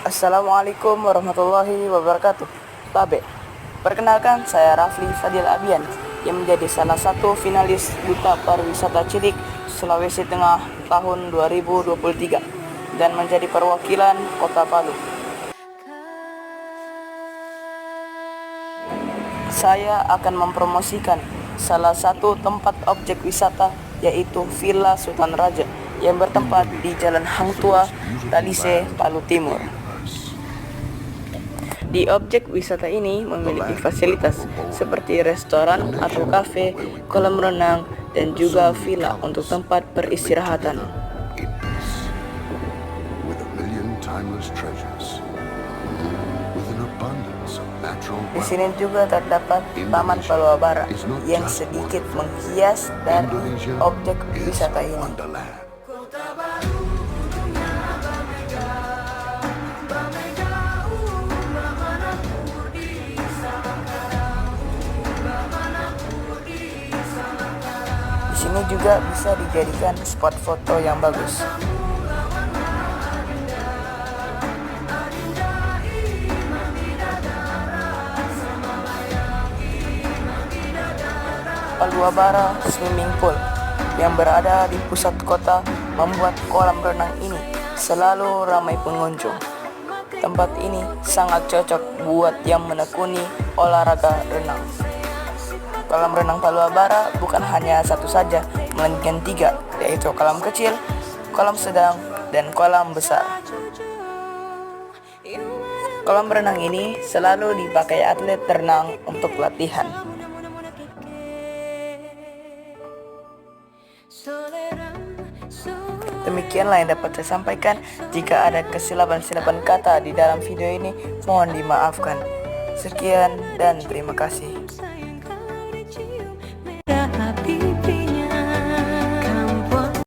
Assalamualaikum warahmatullahi wabarakatuh. Babe, perkenalkan saya Rafli Fadil Abian yang menjadi salah satu finalis Duta Pariwisata Cilik Sulawesi Tengah tahun 2023 dan menjadi perwakilan Kota Palu. Saya akan mempromosikan salah satu tempat objek wisata yaitu Villa Sultan Raja yang bertempat di Jalan Hang Tua, Talise, Palu Timur. Di objek wisata ini memiliki fasilitas seperti restoran atau kafe, kolam renang, dan juga villa untuk tempat peristirahatan. Di sini juga terdapat Taman Paluabara yang sedikit menghias dari objek wisata ini. Di sini juga bisa dijadikan spot foto yang bagus. Paluabara Swimming Pool yang berada di pusat kota membuat kolam renang ini selalu ramai pengunjung. Tempat ini sangat cocok buat yang menekuni olahraga renang. Kolam renang Paluabara bukan hanya satu saja, melainkan tiga, yaitu kolam kecil, kolam sedang, dan kolam besar. Kolam renang ini selalu dipakai atlet renang untuk latihan. Demikianlah yang dapat saya sampaikan. Jika ada kesilapan-silapan kata di dalam video ini, mohon dimaafkan. Sekian dan terima kasih.